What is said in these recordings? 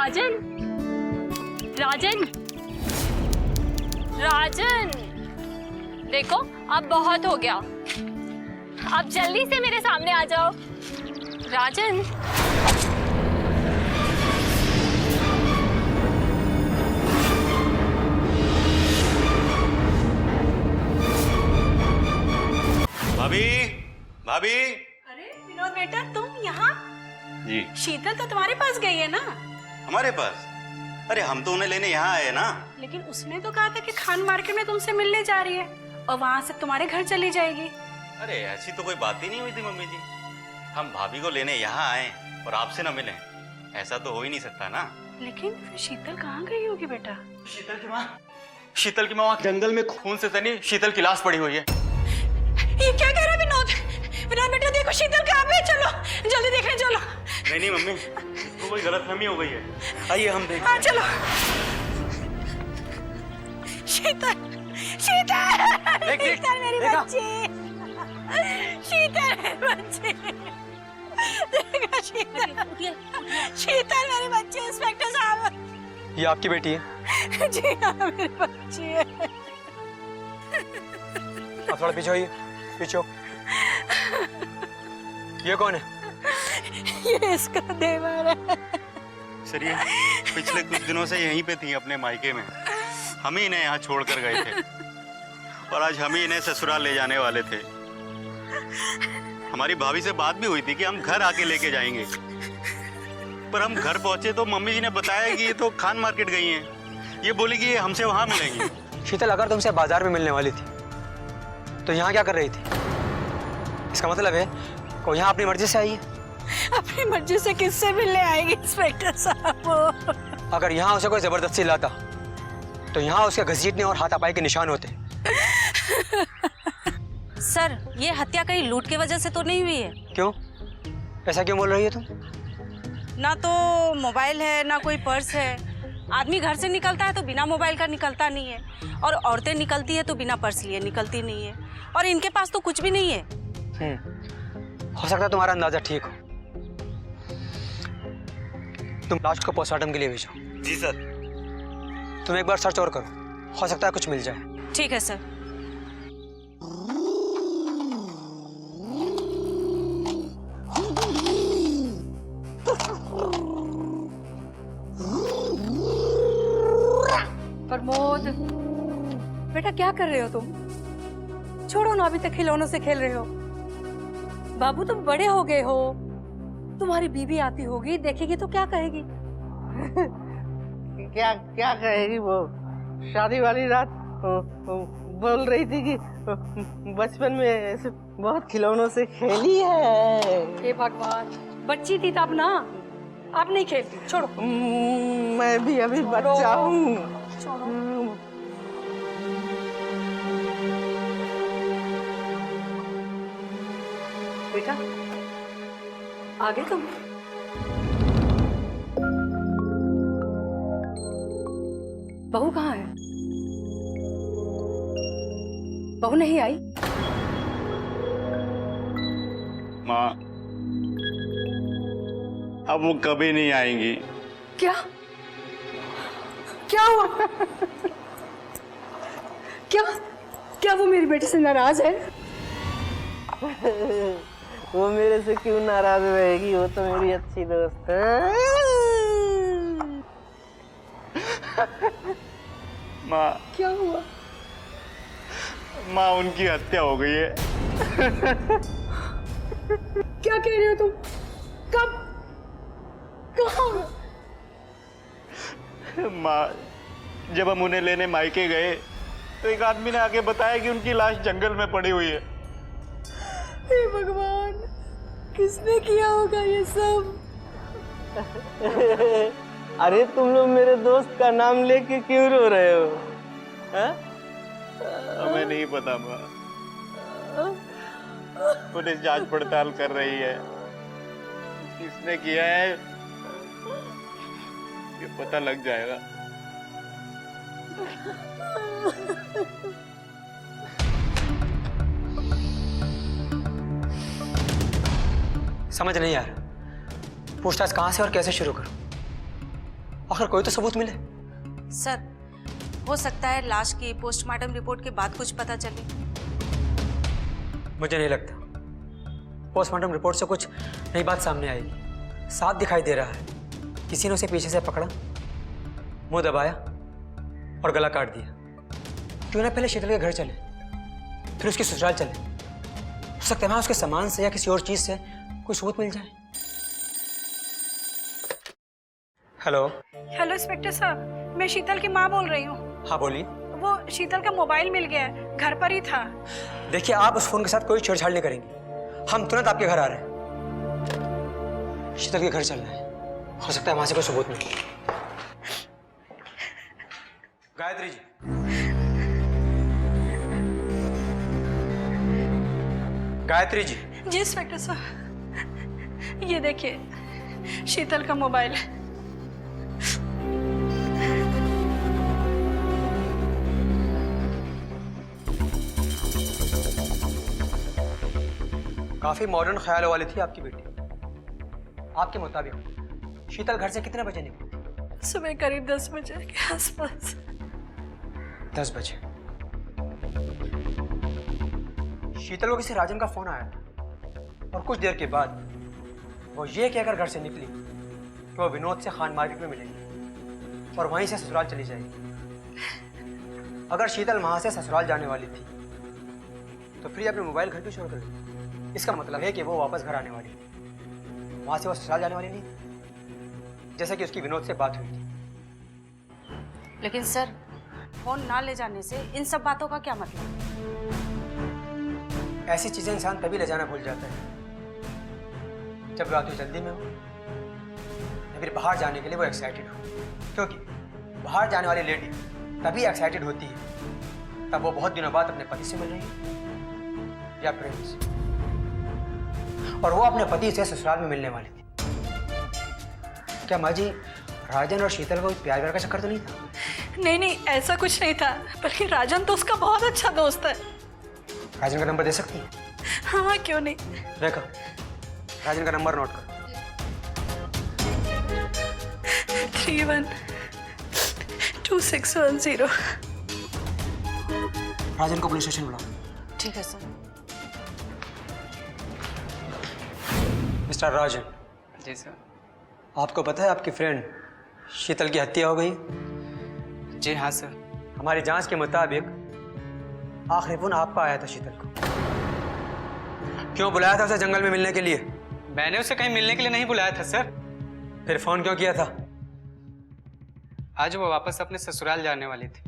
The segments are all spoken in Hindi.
राजन, राजन, राजन, देखो अब बहुत हो गया, अब जल्दी से मेरे सामने आ जाओ। राजन, भाभी, भाभी। अरे विनोद बेटा, तुम यहाँ? जी। शीतल तो तुम्हारे पास गई है ना? हमारे पास? अरे हम तो उन्हें लेने यहाँ आए ना। लेकिन उसने तो कहा था कि खान मार्केट में तुमसे मिलने जा रही है और वहाँ से तुम्हारे घर चली जाएगी। अरे ऐसी तो कोई बात ही नहीं हुई थी मम्मी जी। हम भाभी को लेने यहाँ आए और आपसे न मिले, ऐसा तो हो ही नहीं सकता ना। लेकिन फिर शीतल कहाँ गई होगी बेटा? शीतल की माँ वहाँ जंगल में खून से तनी शीतल की लाश पड़ी हुई है। ये क्या कह रहा है विनोद? विनोद बेटा देखो शीतल कहाँ पे है, चलो जल्दी देखने चलो। नहीं मम्मी, इसको कोई गलतफहमी हो गई है। आइए हम देखते हैं। हाँ चलो। शीतल, शीतल, शीतल मेरी बच्ची, शीतल मेरी बच्ची, देखो शीतल, शीतल मेरी बच्ची। इंस्पेक्टर साहब, ये आपकी बेटी है? जी हाँ मेरी बच्ची है। आप थोड़ा पीछे होइए, पीछे हो। ये कौन है? ये इसका देवर है। सर ये पिछले कुछ दिनों से यहीं पे थी अपने मायके में। हम ही इन्हें यहाँ छोड़कर गए थे और आज हम ही इन्हें ससुराल ले जाने वाले थे। हमारी भाभी से बात भी हुई थी कि हम घर आके लेके जाएंगे, पर हम घर पहुंचे तो मम्मी जी ने बताया कि ये तो खान मार्केट गई हैं। ये बोली कि ये हमसे वहां मिलेंगी। शीतल अगर तुमसे बाजार में मिलने वाली थी तो यहाँ क्या कर रही थी? इसका मतलब है कोई यहाँ अपनी मर्जी से आई है? अपनी मर्जी से किससे मिलने आएगी इंस्पेक्टर साहब? अगर यहाँ उसे कोई जबरदस्ती लाता तो यहाँ उसके घसीटने और हाथापाई के निशान होते। सर, ये हत्या कहीं लूट की वजह से तो नहीं हुई है? क्यों? ऐसा क्यों बोल रही है तुम? ना तो मोबाइल है ना कोई पर्स है। आदमी घर से निकलता है तो बिना मोबाइल का निकलता नहीं है, और औरतें निकलती है तो बिना पर्स लिए निकलती नहीं है, और इनके पास तो कुछ भी नहीं है। हो सकता है तुम्हारा अंदाजा ठीक हो। तुम लाश को पोस्टमार्टम के लिए भेजो। जी सर। तुम एक बार सर्च और करो, हो सकता है कुछ मिल जाए। ठीक है सर। प्रमोद बेटा क्या कर रहे हो तुम? छोड़ो ना, अभी तक खिलौनों से खेल रहे हो। बाबू तुम बड़े हो गए हो, तुम्हारी बीवी आती होगी, देखेगी तो क्या कहेगी? क्या क्या कहेगी वो? शादी वाली रात बोल रही थी कि बचपन में ऐसे बहुत खिलौनों से खेली है। हे भगवान, बच्ची थी तब ना, अब नहीं खेलती, छोड़ो। मैं भी अभी बच्चा हूँ। बेटा आगे तुम। बहू कहाँ है? बहू नहीं आई? माँ, अब वो कभी नहीं आएंगी। क्या क्या हुआ? क्या क्या वो मेरी बेटी से नाराज है? वो मेरे से क्यों नाराज रहेगी? वो तो मेरी अच्छी दोस्त है। माँ, क्या हुआ? माँ उनकी हत्या हो गई है। क्या कह रहे हो तुम? कब? कहाँ? माँ, जब हम उन्हें लेने मायके गए तो एक आदमी ने आके बताया कि उनकी लाश जंगल में पड़ी हुई है। हे भगवान, किसने किया होगा ये सब? अरे तुम लोग मेरे दोस्त का नाम लेके क्यों रो रहे हो? हा? हमें नहीं पता माँ, पुलिस जांच पड़ताल कर रही है। किसने किया है ये पता लग जाएगा। समझ नहीं यार, पूछताछ कहाँ से और कैसे शुरू करूं? आखिर कोई तो सबूत मिले। सर, हो सकता है लाश की पोस्टमार्टम रिपोर्ट के बाद कुछ पता चले। मुझे नहीं लगता पोस्टमार्टम रिपोर्ट से कुछ नई बात सामने आएगी। साफ दिखाई दे रहा है किसी ने उसे पीछे से पकड़ा, मुंह दबाया और गला काट दिया। क्यों ना पहले शीतल के घर चले, फिर उसके ससुराल चले। हो सकता है वहां उसके सामान से या किसी और चीज से कोई सबूत मिल जाए। हेलो। हेलो इंस्पेक्टर साहब, मैं शीतल की माँ बोल रही हूँ। हाँ बोलिए। वो शीतल का मोबाइल मिल गया है, घर पर ही था। देखिए, आप उस फोन के साथ कोई छेड़छाड़ नहीं करेंगे। हम तुरंत आपके घर आ रहे हैं। शीतल के घर चल रहे हैं, हो सकता है वहां से कोई सबूत मिले। गायत्री जी। गायत्री जी। जी इंस्पेक्टर साहब, ये देखिए शीतल का मोबाइल है। काफी मॉडर्न ख्यालों वाली थी आपकी बेटी। आपके मुताबिक शीतल घर से कितने बजे निकली? सुबह करीब 10 बजे के आसपास। 10 बजे। शीतल को किसी राजन का फोन आया था और कुछ देर के बाद वो ये कहकर घर से निकली कि वो विनोद से खान मार्केट में मिलेगी और वहीं से ससुराल चली जाएगी। अगर शीतल वहां से ससुराल जाने वाली थी तो फिर अपने मोबाइल घर क्यों छोड़ कर गई? इसका मतलब है कि वो वापस घर आने वाली थी, वहां से वो ससुराल जाने वाली नहीं, जैसा कि उसकी विनोद से बात हुई थी। लेकिन सर, फोन ना ले जाने से इन सब बातों का क्या मतलब? ऐसी चीजें इंसान तभी ले जाना भूल जाता है जब रात को जल्दी में हो या फिर बाहर जाने के लिए वो एक्साइटेड हो। क्योंकि बाहर जाने वाली लेडी तभी एक्साइटेड होती है तब वो बहुत दिनों बाद अपने पति से मिल रही है या प्रेम से, और वो अपने पति से ससुराल में मिलने वाली थी। क्या माँ जी, राजन और शीतल को प्यार व्यार का चक्कर तो नहीं था? नहीं नहीं, ऐसा कुछ नहीं था, बल्कि राजन तो उसका बहुत अच्छा दोस्त है। राजन का नंबर दे सकती है? हाँ, क्यों नहीं। देखो, राजन का नंबर नोट करो। 312610। राजन को पुलिस स्टेशन बुलाओ। ठीक है सर। मिस्टर राजन। जी सर। आपको पता है आपकी फ्रेंड शीतल की हत्या हो गई? जी हाँ सर। हमारी जांच के मुताबिक आखिरी फोन आपका आया था शीतल को। क्यों बुलाया था उसे जंगल में मिलने के लिए? मैंने उसे कहीं मिलने के लिए नहीं बुलाया था सर। फिर फोन क्यों किया था? आज वो वापस अपने ससुराल जाने वाली थी,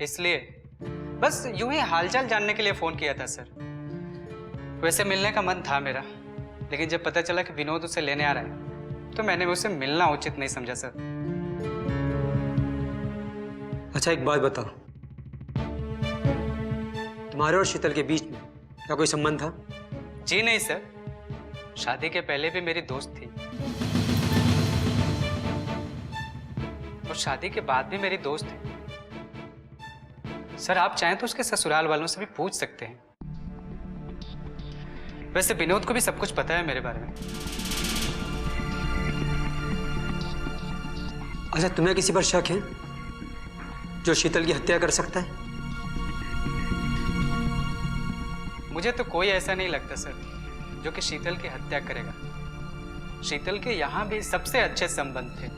इसलिए बस यूं ही हालचाल जानने के लिए फोन किया था सर। वैसे मिलने का मन था मेरा, लेकिन जब पता चला कि विनोद उसे लेने आ रहा है तो मैंने उसे मिलना उचित नहीं समझा सर। अच्छा, एक बात बताओ, तुम्हारे और शीतल के बीच में क्या कोई संबंध था? जी नहीं सर, शादी के पहले भी मेरी दोस्त थी और शादी के बाद भी मेरी दोस्त है सर। आप चाहें तो उसके ससुराल वालों से भी पूछ सकते हैं। वैसे विनोद को भी सब कुछ पता है मेरे बारे में। अच्छा, तुम्हें किसी पर शक है जो शीतल की हत्या कर सकता है? मुझे तो कोई ऐसा नहीं लगता सर जो कि शीतल की हत्या करेगा। शीतल के यहाँ भी सबसे अच्छे संबंध थे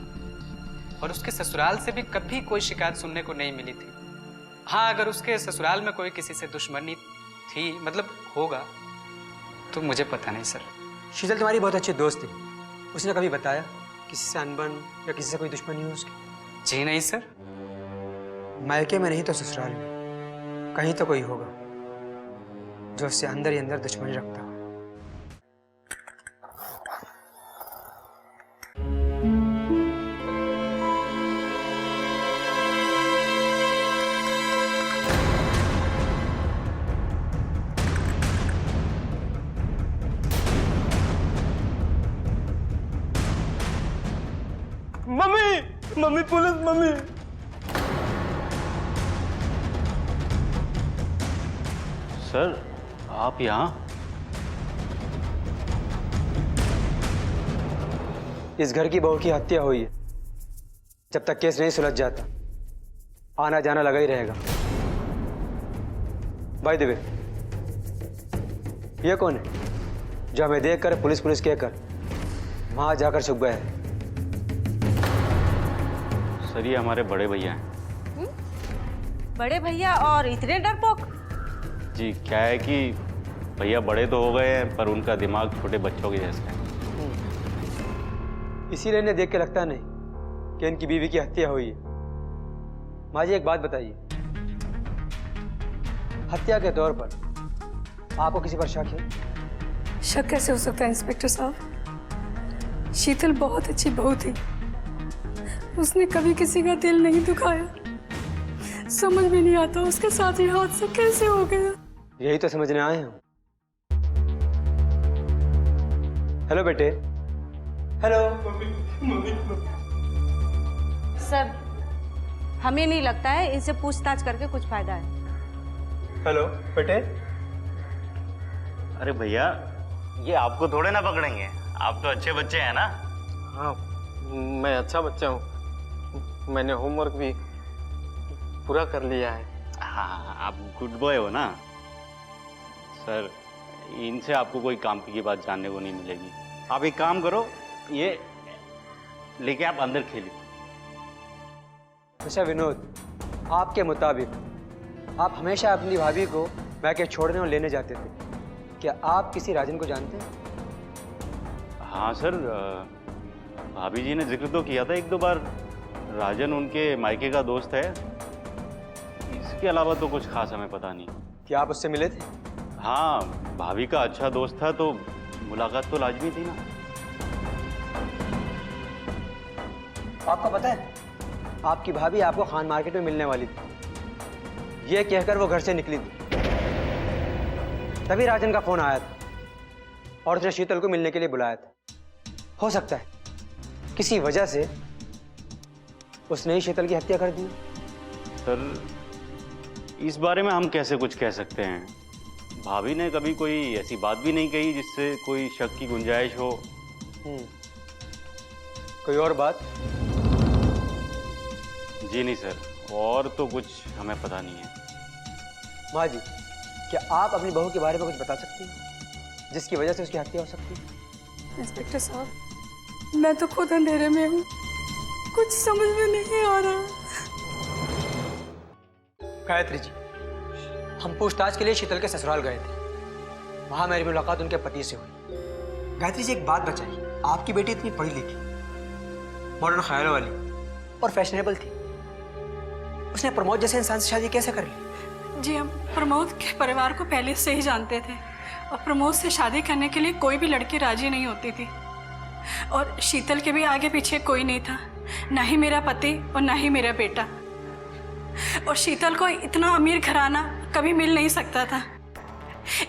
और उसके ससुराल से भी कभी कोई शिकायत सुनने को नहीं मिली थी। हाँ, अगर उसके ससुराल में कोई किसी से दुश्मनी थी, मतलब होगा, तो मुझे पता नहीं सर। शीतल तुम्हारी बहुत अच्छी दोस्त थी, उसने कभी बताया किसी से अनबन या किसी से कोई दुश्मनी हो उसकी? जी नहीं सर। मायके में नहीं तो ससुराल में कहीं तो कोई होगा जो उससे अंदर ही अंदर दुश्मनी रखता हो। Mummy police, mummy. सर, आप यहाँ? इस घर की बहू की हत्या हुई है जब तक केस नहीं सुलझ जाता आना जाना लगा ही रहेगा। भाई देवे, ये कौन है जो हमें देखकर पुलिस पुलिस कहकर वहां जाकर छुप गया है? सर ये हमारे बड़े भैया हैं। बड़े भैया और इतने डरपोक? जी क्या है कि भैया बड़े तो हो गए हैं पर उनका दिमाग छोटे बच्चों के जैसा है। इसीलिए इन्हें देख के लगता नहीं कि इनकी बीवी की हत्या हुई है। माँ जी एक बात बताइए, हत्या के तौर पर आपको किसी पर शक है? शक कैसे हो सकता है इंस्पेक्टर साहब? शीतल बहुत अच्छी बहू थी, उसने कभी किसी का दिल नहीं दुखाया। समझ में नहीं आता उसके साथ ये हादसा कैसे हो गया। यही तो समझने आए हैं। हेलो बेटे। हेलो। सर, हमें नहीं लगता है इनसे पूछताछ करके कुछ फायदा है। हेलो बेटे। अरे भैया ये आपको थोड़े ना पकड़ेंगे, आप तो अच्छे बच्चे हैं ना। हाँ, मैं अच्छा बच्चा हूँ। मैंने होमवर्क भी पूरा कर लिया है। हाँ आप गुड बॉय हो ना। सर इनसे आपको कोई काम की बात जानने को नहीं मिलेगी। आप एक काम करो, ये लेके आप अंदर खेलिए। अच्छा विनोद, आपके मुताबिक आप हमेशा अपनी भाभी को मैके छोड़ने और लेने जाते थे, क्या आप किसी राजन को जानते हैं? हाँ सर, भाभी जी ने जिक्र तो किया था एक दो बार। राजन उनके मायके का दोस्त है, इसके अलावा तो कुछ खास हमें पता नहीं। क्या आप उससे मिले थे? हाँ भाभी का अच्छा दोस्त था तो मुलाकात तो लाजमी थी ना। आपको पता है आपकी भाभी आपको खान मार्केट में मिलने वाली थी, ये कहकर वो घर से निकली थी। तभी राजन का फोन आया था और उसने शीतल को मिलने के लिए बुलाया था। हो सकता है किसी वजह से उसने ही शीतल की हत्या कर दी। सर इस बारे में हम कैसे कुछ कह सकते हैं? भाभी ने कभी कोई ऐसी बात भी नहीं कही जिससे कोई शक की गुंजाइश हो। कोई और बात? जी नहीं सर, और तो कुछ हमें पता नहीं है। माँ जी, क्या आप अपनी बहू के बारे में कुछ बता सकती हैं जिसकी वजह से उसकी हत्या हो सकती है? इंस्पेक्टर साहब, मैं तो खुद अंधेरे में हूँ, कुछ समझ में नहीं आ रहा। गायत्री जी, हम पूछताछ के लिए शीतल के ससुराल गए थे। वहां मेरी मुलाकात उनके पति से हुई। गायत्री जी एक बात बताइए, आपकी बेटी इतनी पढ़ी लिखी, मॉडर्न ख्यालों वाली और फैशनेबल थी, उसने प्रमोद जैसे इंसान से शादी कैसे कर ली? जी, हम प्रमोद के परिवार को पहले से ही जानते थे और प्रमोद से शादी करने के लिए कोई भी लड़की राजी नहीं होती थी। और शीतल के भी आगे पीछे कोई नहीं था, ना ही मेरा पति और ना ही मेरा बेटा। और शीतल को इतना अमीर घराना कभी मिल नहीं सकता था।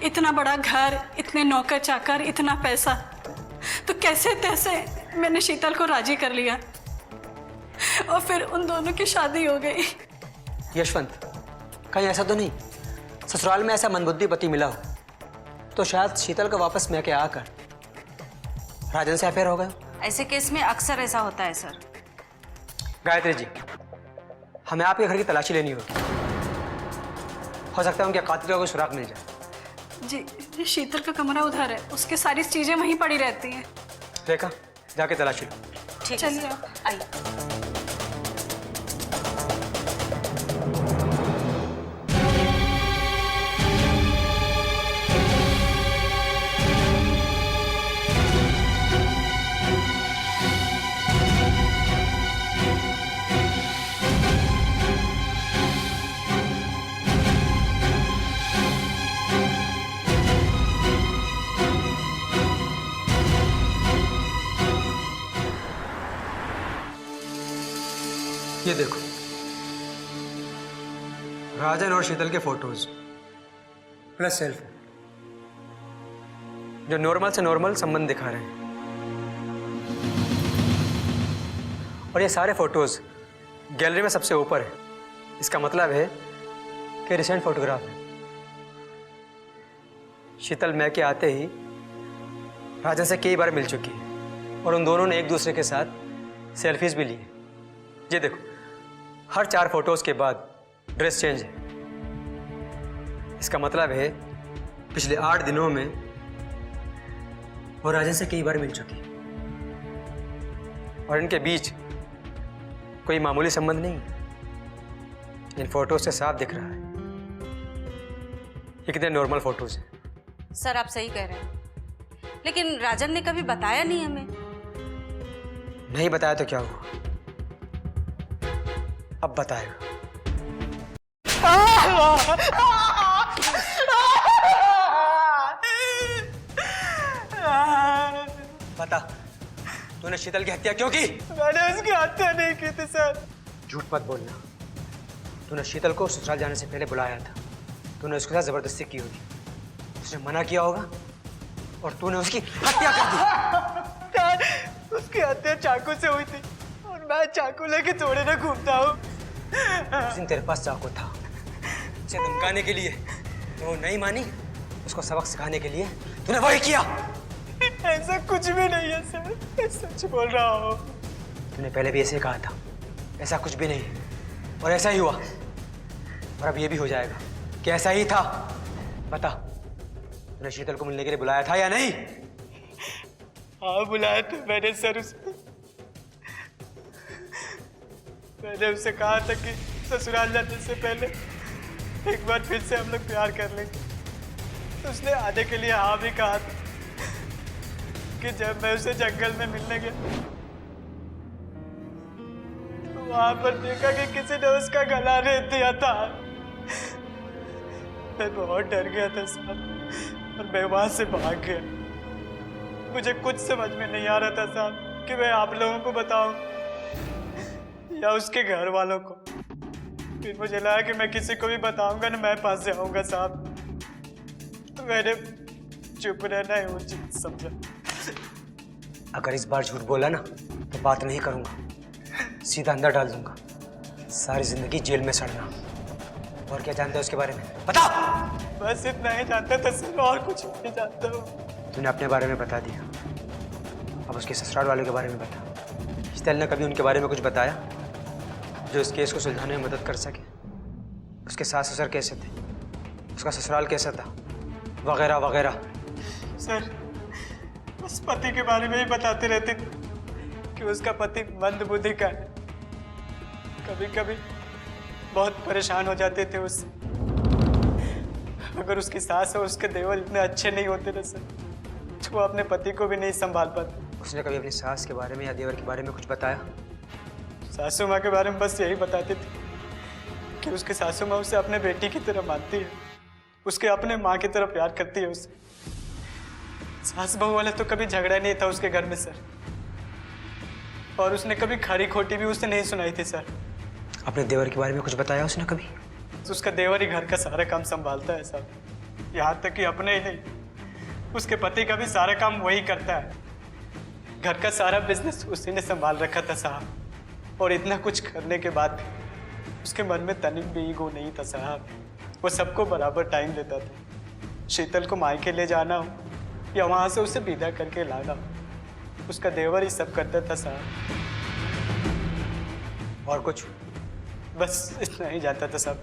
इतना बड़ा घर, इतने नौकर चाकर, इतना पैसा, तो कैसे तैसे मैंने शीतल को राजी कर लिया और फिर उन दोनों की शादी हो गई। यशवंत, कहीं ऐसा तो नहीं ससुराल में ऐसा मनबुद्धि पति मिला हो तो शायद शीतल को वापस मैके आकर राजन से अफेयर हो गया? ऐसे केस में अक्सर ऐसा होता है सर। गायत्री जी, हमें आपके घर की तलाशी लेनी होगी। हो सकता है उनके कातिलों को सुराग मिल जाए। जी, शीतल का कमरा उधर है, उसके सारी चीजें वहीं पड़ी रहती हैं। रेखा, जाके तलाशी लो। ठीक है, चलिए आप आइए। ये देखो, राजन और शीतल के फोटोज प्लस सेल्फी, जो नॉर्मल से नॉर्मल संबंध दिखा रहे हैं। और ये सारे फोटोज गैलरी में सबसे ऊपर है। इसका मतलब है कि रिसेंट फोटोग्राफ है। शीतल मैके आते ही राजन से कई बार मिल चुकी है और उन दोनों ने एक दूसरे के साथ सेल्फीज भी ली है, ये देखो, हर 4 फोटोज के बाद ड्रेस चेंज है। इसका मतलब है पिछले 8 दिनों में वो राजन से कई बार मिल चुकी है और इनके बीच कोई मामूली संबंध नहीं है। इन फोटोज से साफ दिख रहा है ये कितने नॉर्मल फोटोज हैं। सर आप सही कह रहे हैं, लेकिन राजन ने कभी बताया नहीं हमें। नहीं बताया तो क्या हुआ, अब बताएगा। बता, तूने शीतल की हत्या क्यों की? मैंने उसकी हत्या नहीं की थी सर। झूठ मत बोलना। तूने शीतल को ससुराल जाने से पहले बुलाया था, तूने उसके साथ जबरदस्ती की होगी, उसने मना किया होगा और तूने उसकी हत्या कर दी। उसकी हत्या चाकू से हुई थी और मैं चाकू लेके थोड़े ना घूमता हूँ। उस दिन तेरे पास चाकू था, उसे धमकाने के लिए, तो वो नहीं मानी, उसको सबक सिखाने के लिए तूने वही किया। ऐसा कुछ भी नहीं है सर, मैं सच बोल रहा हूँ। तूने पहले भी ऐसे कहा था, ऐसा कुछ भी नहीं और ऐसा ही हुआ और अब ये भी हो जाएगा कि ऐसा ही था। बता, तूने शीतल को मिलने के लिए बुलाया था या नहीं? हाँ बुलाया था मैंने सर उसे। मैंने उससे कहा था कि ससुराल जाने से पहले एक बार फिर से हम लोग प्यार कर लेंगे। तो उसने आने के लिए हाँ भी कहा था कि जब मैं उसे जंगल में मिलने गया तो वहां पर देखा कि किसी ने उसका गला रेत दिया था। मैं बहुत डर गया था साहब और मैं वहां से भाग गया। मुझे कुछ समझ में नहीं आ रहा था साहब कि मैं आप लोगों को बताऊं या उसके घर वालों को। फिर मुझे लगा कि मैं किसी को भी बताऊंगा ना मैं फंस जाऊंगा साहब, तो मैंने चुप रहना ही उचित समझा। अगर इस बार झूठ बोला ना तो बात नहीं करूंगा, सीधा अंदर डाल दूंगा, सारी जिंदगी जेल में सड़ना। और क्या जानता है उसके बारे में, बता। बस इतना ही जानता था सर, और कुछ नहीं जानता हूँ। तूने अपने बारे में बता दिया, अब उसके ससुराल वालों के बारे में बता। शीतल ने कभी उनके बारे में कुछ बताया जो इस केस को सुलझाने में मदद कर सके? उसके सास ससुर कैसे थे, उसका ससुराल कैसा था, वगैरह वगैरह। सर उस पति के बारे में ही बताते रहते थे कि उसका पति मंद बुद्धि का है। कभी कभी बहुत परेशान हो जाते थे उससे। अगर उसकी सास और उसके देवर इतने अच्छे नहीं होते ना सर, तो वो अपने पति को भी नहीं संभाल पाते। उसने कभी अपनी सास के बारे में या देवर के बारे में कुछ बताया? सासू माँ के बारे में बस यही बताते थे कि उसकी सासू माँ उसे अपने बेटी की तरह मानती है, उसके अपने माँ की तरह प्यार करती है उसे। सास बहू वाला तो कभी झगड़ा नहीं था उसके घर में सर, और उसने कभी खरी खोटी भी उसने नहीं सुनाई थी सर। अपने देवर के बारे में कुछ बताया उसने कभी? तो उसका देवर ही घर का सारा काम संभालता है साहब, यहाँ तक कि अपने ही नहीं, उसके पति का भी सारा काम वही करता है। घर का सारा बिजनेस उसी ने संभाल रखा था साहब, और इतना कुछ करने के बाद उसके मन में तनिक भी ईगो नहीं था साहब। वो सबको बराबर टाइम देता था। शीतल को मायके ले जाना हो या वहाँ से उसे विदा करके लाना हो, उसका देवर ही सब करता था साहब। और कुछ? बस इतना ही जानता था साहब।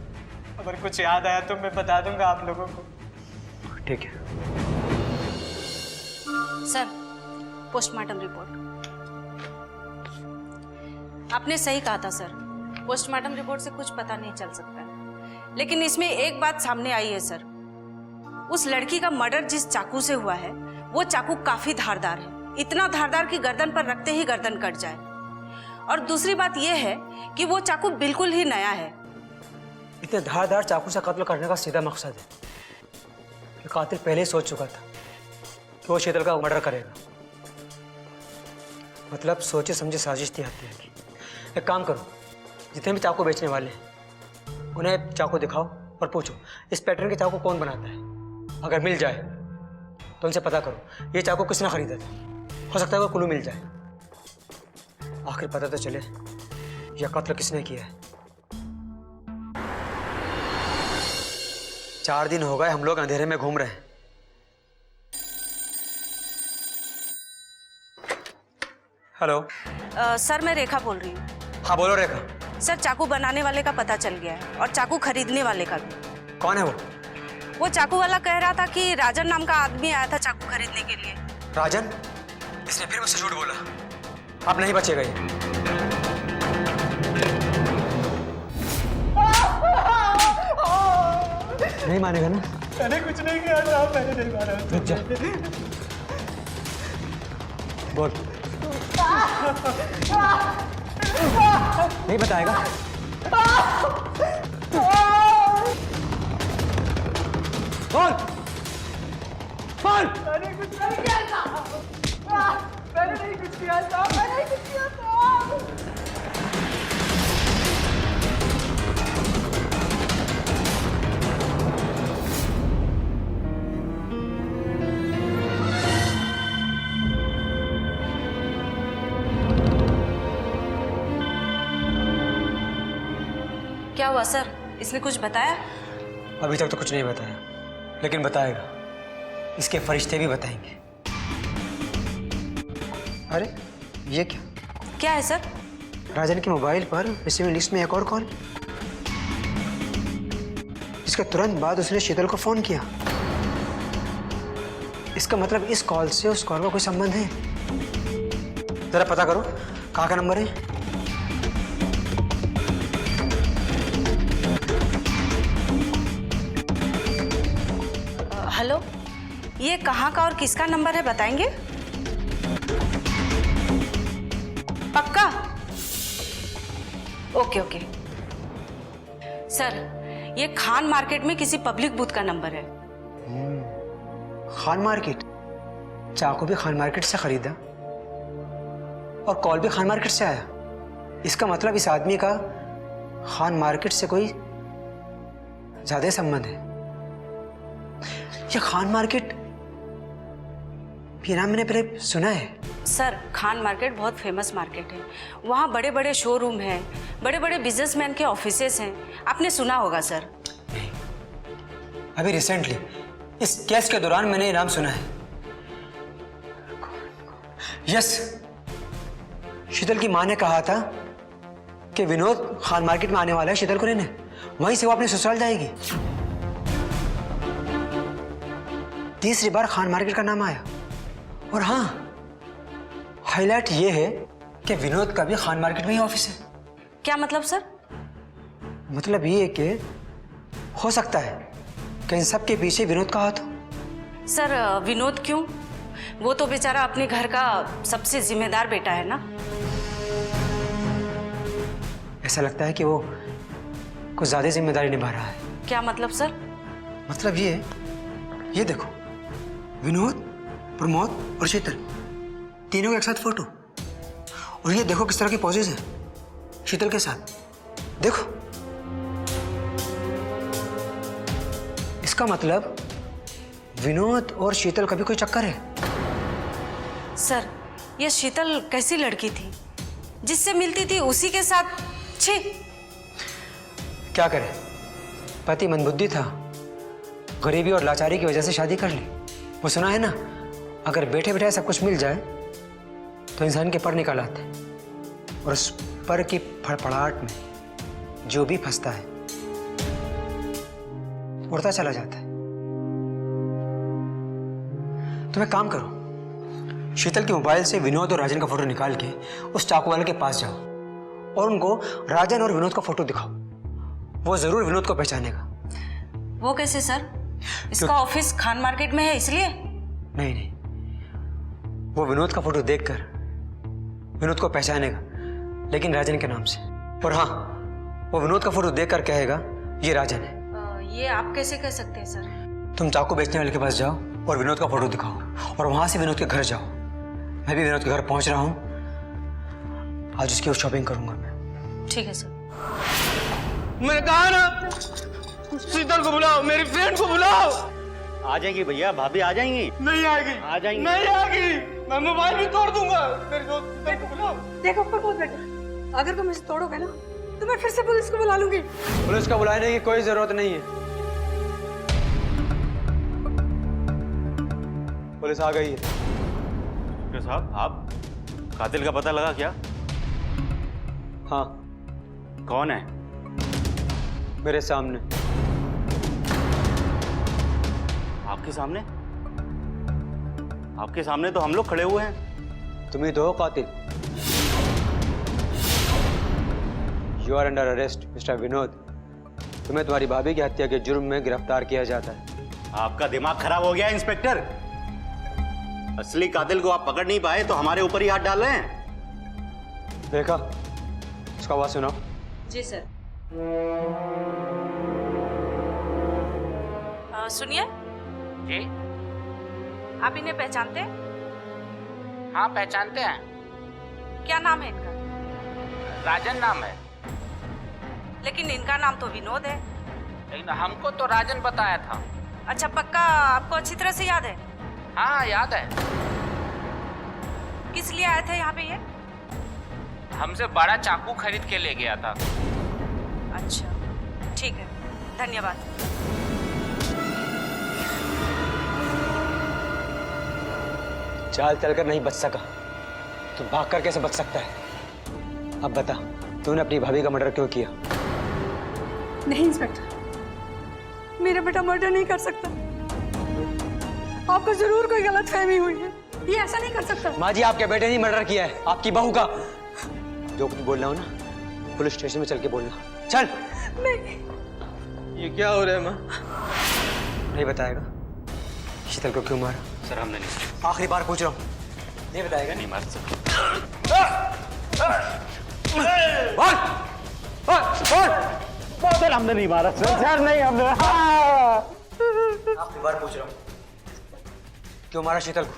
अगर कुछ याद आया तो मैं बता दूंगा आप लोगों को। ठीक है। Sir postmortem report. आपने सही कहा था सर, पोस्टमार्टम रिपोर्ट से कुछ पता नहीं चल सकता है, लेकिन इसमें एक बात सामने आई है सर। उस लड़की का मर्डर जिस चाकू से हुआ है वो चाकू काफी धारदार है, इतना धारदार कि गर्दन पर रखते ही गर्दन कट जाए। और दूसरी बात यह है कि वो चाकू बिल्कुल ही नया है। इतने धारदार चाकू से कत्ल करने का सीधा मकसद है कि कातिल पहले ही सोच चुका था कि वो शीतल का मर्डर करेगा। मतलब सोचे समझे साजिश थी हत्या की। एक काम करो, जितने भी चाकू बेचने वाले हैं उन्हें चाकू दिखाओ और पूछो इस पैटर्न के चाकू कौन बनाता है। अगर मिल जाए तो उनसे पता करो ये चाकू किसने खरीदा था, हो सकता है वो क्लू मिल जाए। आखिर पता तो चले यह कत्ल किसने किया है। 4 दिन हो गए हम लोग अंधेरे में घूम रहे हैं। हेलो सर मैं रेखा बोल रही हूँ। हाँ बोलो रेखा। सर चाकू बनाने वाले का पता चल गया है और चाकू खरीदने वाले का भी। कौन है वो? वो चाकू वाला कह रहा था कि राजन नाम का आदमी आया था चाकू खरीदने के लिए। राजन? इसने फिर मुझसे झूठ बोला। अब नहीं बचेगा ये। नहीं मानेगा ना? मैंने कुछ नहीं किया साहब, मैंने नहीं मारा। रुक जा। बोल। नहीं बताएगा? बोल। बोल। मैंने कुछ नहीं किया साहब, मैंने नहीं कुछ किया साहब, मैंने नहीं कुछ किया साहब। क्या हुआ सर, इसने कुछ बताया? अभी तक तो कुछ नहीं बताया, लेकिन बताएगा। इसके फरिश्ते भी बताएंगे। अरे ये क्या? क्या है सर? राजन के मोबाइल पर रिसीविंग लिस्ट में एक और कॉल, इसके तुरंत बाद उसने शीतल को फोन किया। इसका मतलब इस कॉल से उस कॉल का कोई संबंध है। जरा पता करो कहाँ का नंबर है। हेलो, ये कहाँ का और किसका नंबर है बताएंगे? पक्का? Okay okay. सर, ये खान मार्केट में किसी पब्लिक बूथ का नंबर है। खान मार्केट? चाकू भी खान मार्केट से खरीदा और कॉल भी खान मार्केट से आया। इसका मतलब इस आदमी का खान मार्केट से कोई ज्यादा संबंध है। ये खान मार्केट ये नाम मैंने पहले सुना है। सर, खान मार्केट बहुत फेमस मार्केट है। वहाँ बड़े बड़े शोरूम हैं, बड़े बड़े बिजनेसमैन के ऑफिसेस हैं। आपने सुना होगा सर। अभी रिसेंटली इस केस के दौरान मैंने ये नाम सुना है। यस, शीतल की माँ ने कहा था कि विनोद खान मार्केट में आने वाला है शीतल को लेने, वहीं से वो अपने ससुराल जाएगी। तीसरी बार खान मार्केट का नाम आया। और हाँ, हाईलाइट ये है कि विनोद का भी खान मार्केट में ही ऑफिस है। क्या मतलब सर? मतलब ये कि हो सकता है कि इन सब के पीछे विनोद का हाथ हो। सर, विनोद क्यों? वो तो बेचारा अपने घर का सबसे जिम्मेदार बेटा है ना। ऐसा लगता है कि वो कुछ ज्यादा जिम्मेदारी निभा रहा है। क्या मतलब सर? मतलब ये देखो, विनोद, प्रमोद और शीतल तीनों के एक साथ फोटो। और ये देखो किस तरह की पोजेज हैं शीतल के साथ। देखो, इसका मतलब विनोद और शीतल का भी कोई चक्कर है। सर, ये शीतल कैसी लड़की थी? जिससे मिलती थी उसी के साथ। छी! क्या करे, पति मंदबुद्धि था, गरीबी और लाचारी की वजह से शादी कर ली। वो सुना है ना, अगर बैठे बैठे सब कुछ मिल जाए तो इंसान के पर निकल आते हैं, और उस पर की फड़फड़ाहट में जो भी फंसता है उड़ता चला जाता है। तुम एक काम करो, शीतल के मोबाइल से विनोद और राजन का फोटो निकाल के उस चाकू वाले के पास जाओ और उनको राजन और विनोद का फोटो दिखाओ। वो जरूर विनोद को पहचानेगा। वो कैसे सर? इसका ऑफिस खान मार्केट में है इसलिए? नहीं, वो विनोद का फोटो देखकर विनोद को पहचानेगा, लेकिन राजन के नाम से। और हाँ, वो विनोद का फोटो देखकर कहेगा ये राजन है। ये आप कैसे कह सकते हैं सर? तुम चाकू बेचने वाले के पास जाओ और विनोद का फोटो दिखाओ, और वहां से विनोद के घर जाओ। मैं भी विनोद के घर पहुंच रहा हूं, आज उसकी शॉपिंग करूंगा मैं। ठीक है सर। मैंने कहा ना, शीतल को बुलाओ, मेरी फ्रेंड को बुलाओ। आ जाएंगी भैया, भाभी आ जाएंगी। नहीं आएगी, आ जाएंगी। नहीं आएगी, मैं मोबाइल भी तोड़ दूंगा। मेरी दोस्त शीतल को बुलाओ। देखो प्रमोद बेटा, अगर तुम इसे तोड़ोगे ना तो मैं फिर से पुलिस को बुला लूंगी। पुलिस को बुलाने की कोई जरूरत नहीं है, पुलिस आ गई है। डॉक्टर साहब, आप कातिल का पता लगा क्या? हाँ, कौन है? मेरे सामने। आपके सामने? आपके सामने तो हम लोग खड़े हुए हैं। तुम ही तो हो कातिल। You are under arrest mister Vinod. तुम्हें तुम्हारी भाभी की हत्या के जुर्म में गिरफ्तार किया जाता है। आपका दिमाग खराब हो गया इंस्पेक्टर। असली कातिल को आप पकड़ नहीं पाए तो हमारे ऊपर ही हाथ डाल रहे हैं। देखा, उसका आवाज सुनाओ। जी सर। सुनिए जी आप इन्हें पहचानते हैं? हाँ पहचानते हैं, क्या नाम है इनका? राजन नाम है। लेकिन इनका नाम तो विनोद है। लेकिन हमको तो राजन बताया था। अच्छा, पक्का आपको अच्छी तरह से याद है? हाँ याद है। किस लिए आए थे यहाँ पे ये? हमसे बड़ा चाकू खरीद के ले गया था। अच्छा ठीक है, धन्यवाद। चाल चलकर नहीं बच सका तो भागकर कैसे बच सकता है? अब बता, तूने अपनी भाभी का मर्डर क्यों किया? नहीं इंस्पेक्टर, मेरा बेटा मर्डर नहीं कर सकता। आपको जरूर कोई गलतफहमी हुई है, ये ऐसा नहीं कर सकता। माँ जी, आपके बेटे ने मर्डर किया है, आपकी बहू का। जो कुछ बोलना हो ना पुलिस स्टेशन में चल के बोलना। चल। नहीं। ये क्या हो रहा है माँ? नहीं बताएगा शीतल को क्यों मारा? सर हमने नहीं। आखिरी बार पूछ रहा हूँ, नहीं बताएगा? नहीं मार सर। बोल। हमने नहीं मारा सर नहीं हमने। आखिरी बार पूछ रहा हूँ, क्यों मारा शीतल को?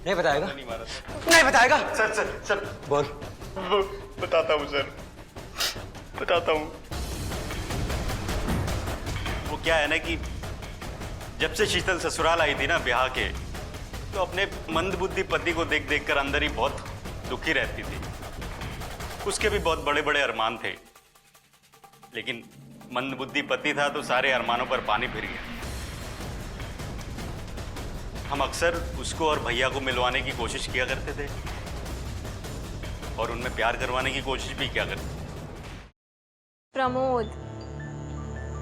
नहीं बताएगा? नहीं मारा सर। नहीं बताएगा? सर बोल। बताता हूँ सर, बताता हूँ। वो क्या है ना कि जब से शीतल ससुराल आई थी ना ब्याह के, तो अपने मंदबुद्धि पति को देख देख कर अंदर ही बहुत दुखी रहती थी। उसके भी बहुत बड़े बड़े अरमान थे, लेकिन मंदबुद्धि पति था तो सारे अरमानों पर पानी फिर गया। हम अक्सर उसको और भैया को मिलवाने की कोशिश किया करते थे और उनमें प्यार करवाने की कोशिश भी किया करते थे। प्रमोद,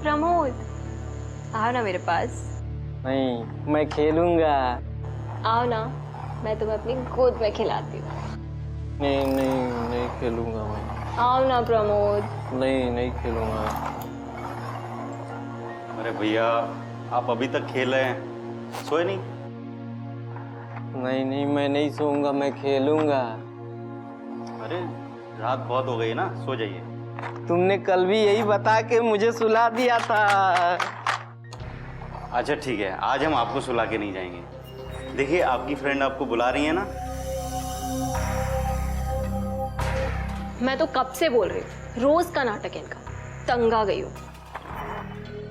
प्रमोद, आओ ना मेरे पास। नहीं, मैं खेलूंगा। आओ ना, मैं तुम्हें अपनी गोद में खिलाती हूँ। नहीं नहीं नहीं खेलूंगा मैं। आओ ना प्रमोद। नहीं नहीं खेलूंगा। अरे भैया, आप अभी तक खेल रहे हैं, सोए नहीं? नहीं नहीं, मैं नहीं सोऊंगा, मैं खेलूंगा। अरे रात बहुत हो गई ना, सो जाइए। तुमने कल भी यही बता के मुझे सुला दिया था। अच्छा ठीक है, आज हम आपको सुला के नहीं जाएंगे। देखिए, आपकी फ्रेंड आपको बुला रही है ना। मैं तो कब से बोल रही हूँ, रोज का नाटक है इनका, तंग आ गई हूँ।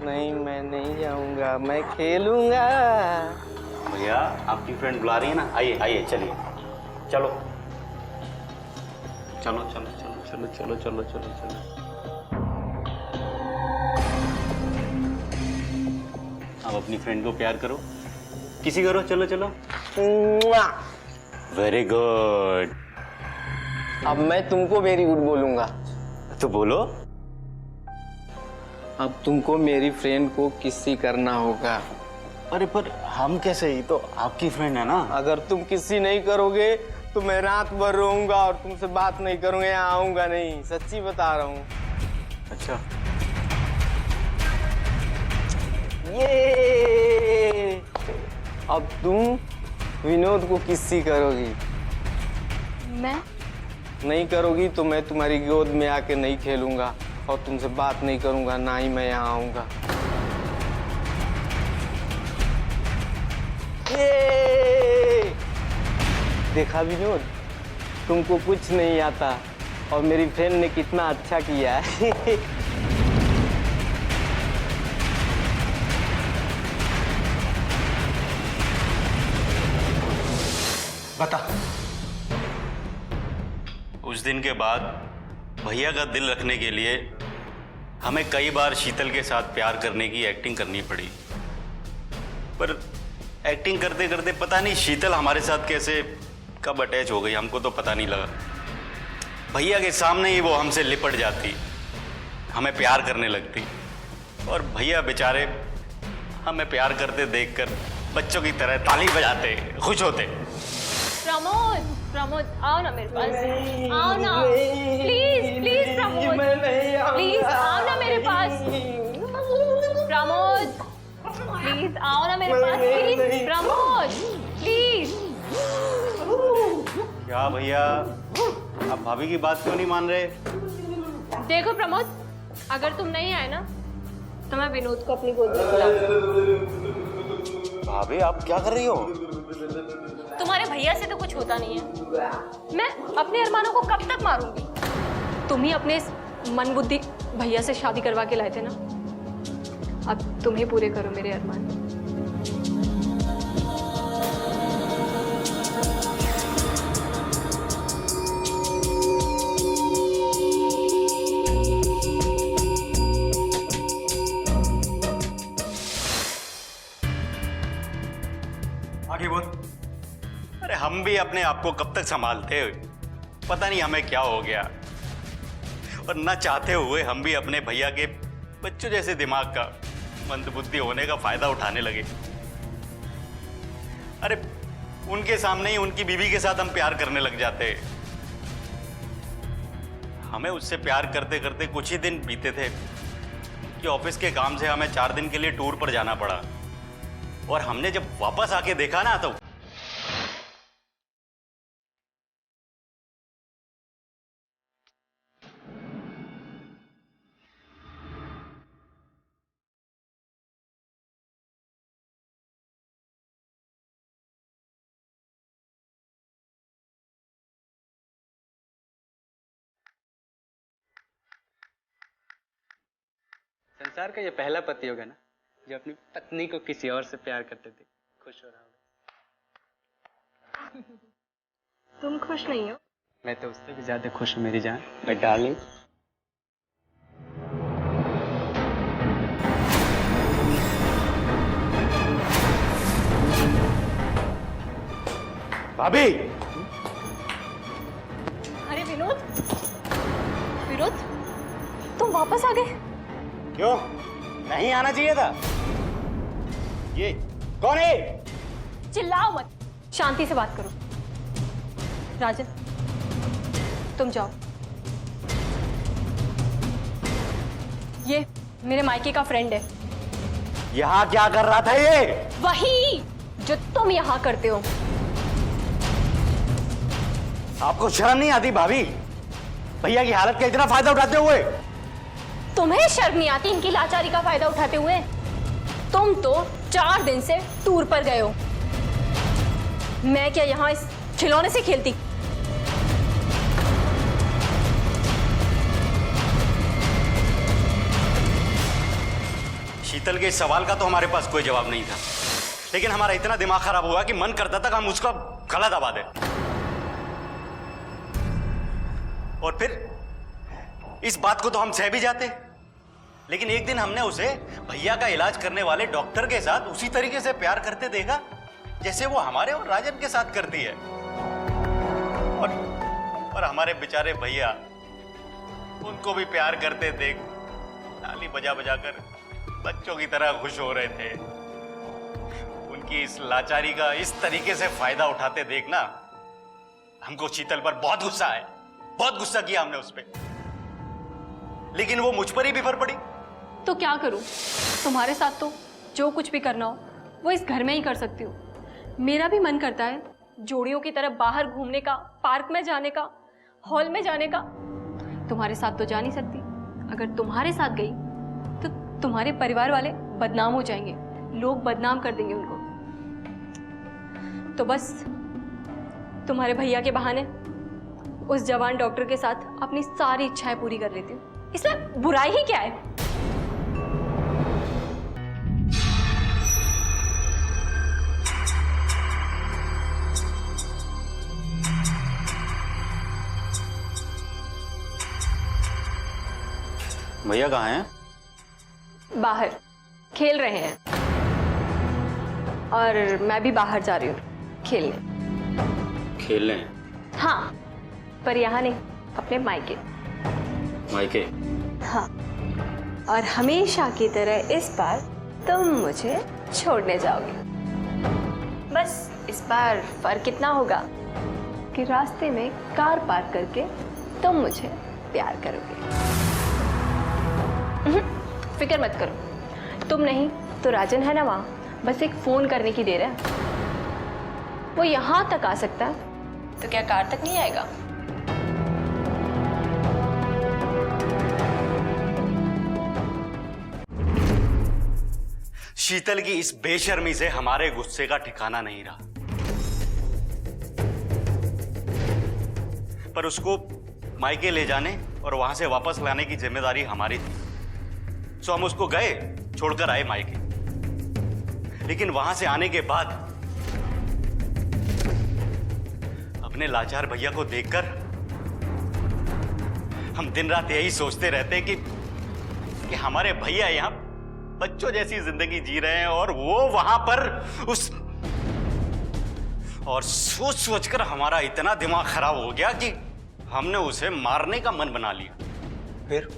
नहीं, मैं नहीं जाऊंगा, मैं खेलूंगा। भैया, आपकी फ्रेंड बुला रही है ना, आइए आइए, चलिए चलो चलो चलो चलो चलो चलो चलो चलो चलो। अब अपनी फ्रेंड को प्यार करो, किसी करो, चलो चलो। Very good. अब मैं तुमको वेरी गुड बोलूंगा। तो बोलो। अब तुमको मेरी फ्रेंड को किसी करना होगा। अरे पर हम कैसे, ही तो आपकी फ्रेंड है ना। अगर तुम किसी नहीं करोगे तो मैं रात भर रोऊंगा और तुमसे बात नहीं करूंगा, यहाँ आऊंगा नहीं। सच्ची बता रहा हूँ। अच्छा, ये अब तुम विनोद को किसी करोगी। मैं नहीं करोगी तो मैं तुम्हारी गोद में आके नहीं खेलूंगा और तुमसे बात नहीं करूंगा, ना ही मैं यहाँ आऊंगा। ये देखा विनोद, तुमको कुछ नहीं आता और मेरी फ्रेंड ने कितना अच्छा किया है। बता। उस दिन के बाद भैया का दिल रखने के लिए हमें कई बार शीतल के साथ प्यार करने की एक्टिंग करनी पड़ी, पर एक्टिंग करते करते पता नहीं शीतल हमारे साथ कैसे कब अटैच हो गई, हमको तो पता नहीं लगा। भैया के सामने ही वो हमसे लिपट जाती हमें प्यार करने लगती और भैया बेचारे हमें प्यार करते देखकर बच्चों की तरह ताली बजाते, खुश होते। प्रमोद, प्रमोद आओ ना मेरे पास, आओ ना प्लीज प्लीज प्रमोद, प्लीज आओ ना मेरे पास प्रमोद, प्लीज आओ ना मेरे पास, प्लीज प्रमोद प्लीज। क्या भैया, आप भाभी की बात क्यों नहीं मान रहे? देखो प्रमोद, अगर तुम नहीं आए ना तो मैं विनोद को अपनी गोद में बुला। भाभी आप क्या कर रही हो? तुम्हारे भैया से तो कुछ होता नहीं है, मैं अपने अरमानों को कब तक मारूंगी? तुम ही अपने इस मन बुद्धि भैया से शादी करवा के लाए थे ना, अब तुम ही पूरे करो मेरे अरमान। आगे बोल। अरे हम भी अपने आप को कब तक संभालते, पता नहीं हमें क्या हो गया, और न चाहते हुए हम भी अपने भैया के बच्चों जैसे दिमाग का, मंदबुद्धि होने का फायदा उठाने लगे। अरे उनके सामने ही उनकी बीवी के साथ हम प्यार करने लग जाते। हमें उससे प्यार करते करते कुछ ही दिन बीते थे कि ऑफिस के काम से हमें 4 दिन के लिए टूर पर जाना पड़ा, और हमने जब वापस आके देखा ना तो संसार का ये पहला पति होगा ना जो अपनी पत्नी को किसी और से प्यार करते थे। खुश हो रहा होगा। तुम खुश नहीं हो? मैं तो उससे भी ज्यादा खुश हूँ मेरी जान, मैं डार्लिंग। भाभी। अरे विनोद, विनोद तुम वापस आ गए? क्यों, नहीं आना चाहिए था? ये कौन है? चिल्लाओ मत, शांति से बात करो। राजन तुम जाओ। ये मेरे मायके का फ्रेंड है। यहाँ क्या कर रहा था ये? वही जो तुम यहाँ करते हो। आपको शर्म नहीं आती भाभी, भैया की हालत का इतना फायदा उठाते हुए? तुम्हें शर्म नहीं आती इनकी लाचारी का फायदा उठाते हुए? तुम तो 4 दिन से टूर पर गए हो, मैं क्या यहाँ इस खिलौने से खेलती? शीतल के इस सवाल का तो हमारे पास कोई जवाब नहीं था, लेकिन हमारा इतना दिमाग खराब हुआ कि मन करता था कि हम उसका गला दबा दें। और फिर इस बात को तो हम सह भी जाते, लेकिन एक दिन हमने उसे भैया का इलाज करने वाले डॉक्टर के साथ उसी तरीके से प्यार करते देखा जैसे वो हमारे और राजन के साथ करती है। और हमारे बेचारे भैया उनको भी प्यार करते देख ताली बजा बजा कर बच्चों की तरह खुश हो रहे थे। उनकी इस लाचारी का इस तरीके से फायदा उठाते देखना हमको शीतल पर बहुत गुस्सा है, बहुत गुस्सा किया हमने उस पर, लेकिन वो मुझ पर ही बिफर पड़ी। तो क्या करूं? तुम्हारे साथ तो जो कुछ भी करना हो वो इस घर में ही कर सकती हूँ। मेरा भी मन करता है जोड़ियों की तरह बाहर घूमने का, पार्क में जाने का, हॉल में जाने का। तुम्हारे साथ तो जा नहीं सकती। अगर तुम्हारे साथ गई तो तुम्हारे परिवार वाले बदनाम हो जाएंगे, लोग बदनाम कर देंगे उनको। तो बस तुम्हारे भैया के बहाने उस जवान डॉक्टर के साथ अपनी सारी इच्छाएं पूरी कर लेती हूँ। इसमें बुराई ही क्या है? भैया कहाँ हैं? बाहर खेल रहे हैं, और मैं भी बाहर जा रही हूँ खेलने। खेलने? हाँ, पर यहाँ नहीं, अपने मायके। मायके? हाँ। और हमेशा की तरह इस बार तुम मुझे छोड़ने जाओगे। बस इस बार फर्क इतना होगा कि रास्ते में कार पार्क करके तुम मुझे प्यार करोगे। फिक्र मत करो, तुम नहीं तो राजन है ना वहाँ, बस एक फोन करने की देर है। वो यहाँ तक आ सकता है तो क्या कार तक नहीं आएगा? शीतल की इस बेशर्मी से हमारे गुस्से का ठिकाना नहीं रहा, पर उसको मायके ले जाने और वहां से वापस लाने की जिम्मेदारी हमारी थी। सो हम उसको गए, छोड़कर आए मायके। लेकिन वहां से आने के बाद अपने लाचार भैया को देखकर हम दिन रात यही सोचते रहते कि हमारे भैया यहां बच्चों जैसी जिंदगी जी रहे हैं और वो वहां पर उस, और सोच सोचकर हमारा इतना दिमाग खराब हो गया कि हमने उसे मारने का मन बना लिया। फिर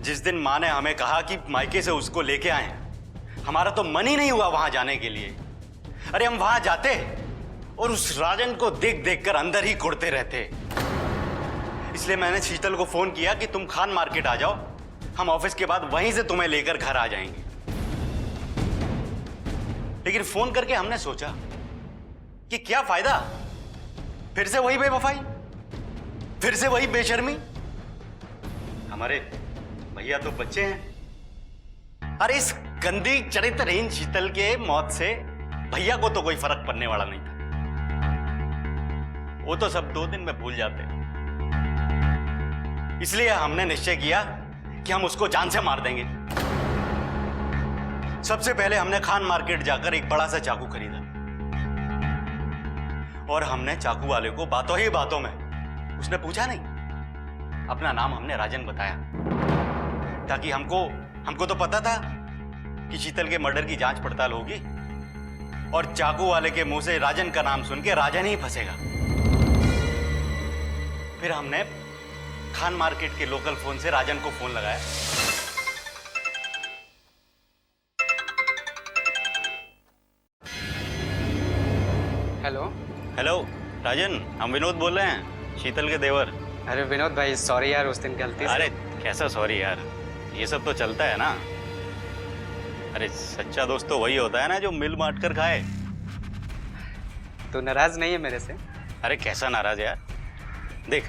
जिस दिन माँ ने हमें कहा कि मायके से उसको लेके आए, हमारा तो मन ही नहीं हुआ वहां जाने के लिए। अरे हम वहां जाते और उस राजन को देख देख कर अंदर ही कुड़ते रहते। इसलिए मैंने शीतल को फोन किया कि तुम खान मार्केट आ जाओ, हम ऑफिस के बाद वहीं से तुम्हें लेकर घर आ जाएंगे। लेकिन फोन करके हमने सोचा कि क्या फायदा, फिर से वही बेवफाई, फिर से वही बेशर्मी। हमारे भैया तो बच्चे हैं। अरे इस गंदी चरित्रहीन शीतल के मौत से भैया को तो कोई फर्क पड़ने वाला नहीं था, वो तो सब 2 दिन में भूल जाते। इसलिए हमने निश्चय किया कि हम उसको जान से मार देंगे। सबसे पहले हमने खान मार्केट जाकर एक बड़ा सा चाकू खरीदा और हमने चाकू वाले को बातों ही बातों में, उसने पूछा नहीं, अपना नाम हमने राजन बताया, ताकि हमको तो पता था कि शीतल के मर्डर की जांच पड़ताल होगी और चाकू वाले के मुंह से राजन का नाम सुन के राजन ही फंसेगा। फिर हमने खान मार्केट के लोकल फोन से राजन को फोन लगाया। हेलो। हेलो राजन, हम विनोद बोल रहे हैं, शीतल के देवर। अरे विनोद भाई सॉरी यार, उस दिन गलती से। अरे कैसा सॉरी यार, ये सब तो चलता है ना। अरे सच्चा दोस्त तो वही होता है ना जो मिल बांट कर खाए। तू नाराज नहीं है मेरे से? अरे कैसा नाराज यार, देख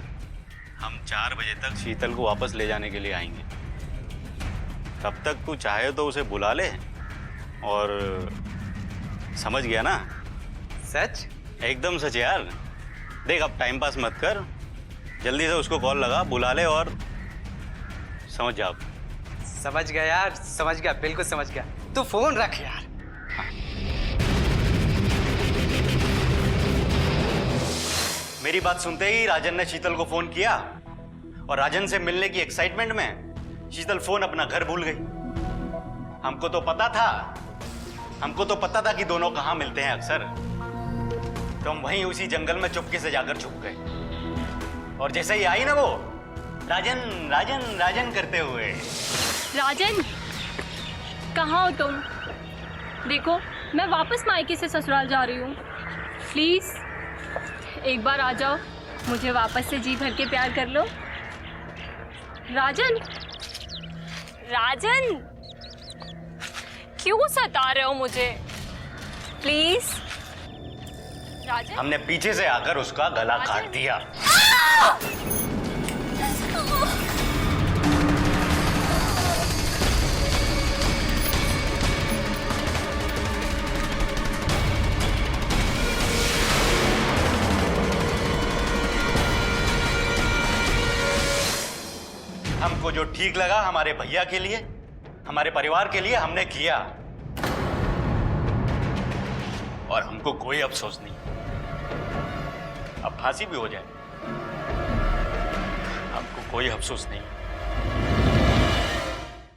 हम 4 बजे तक शीतल को वापस ले जाने के लिए आएंगे। तब तक तू चाहे तो उसे बुला ले, और समझ गया ना? सच? एकदम सच यार। देख अब टाइम पास मत कर, जल्दी से उसको कॉल लगा, बुला ले और समझ जा। समझ गया यार, समझ गया, बिल्कुल समझ गया। तू फोन रख यार। मेरी बात सुनते ही राजन ने शीतल को फोन किया और राजन से मिलने की एक्साइटमेंट में शीतल फोन अपना घर भूल गई। हमको तो पता था कि दोनों कहाँ मिलते हैं अक्सर, तो हम वहीं उसी जंगल में चुपके से जाकर छुप गए। और जैसे ही आई ना वो राजन राजन राजन करते हुए। राजन, कहाँ हो तुम? देखो मैं वापस मायके से ससुराल जा रही हूँ, प्लीज एक बार आ जाओ, मुझे वापस से जी भर के प्यार कर लो। राजन, राजन क्यों सता रहे हो मुझे? प्लीज राजन। हमने पीछे से आकर उसका गला काट दिया। हमको जो ठीक लगा हमारे भैया के लिए, हमारे परिवार के लिए हमने किया, और हमको कोई अफसोस नहीं। अब फांसी भी हो जाए हमको कोई अफसोस नहीं।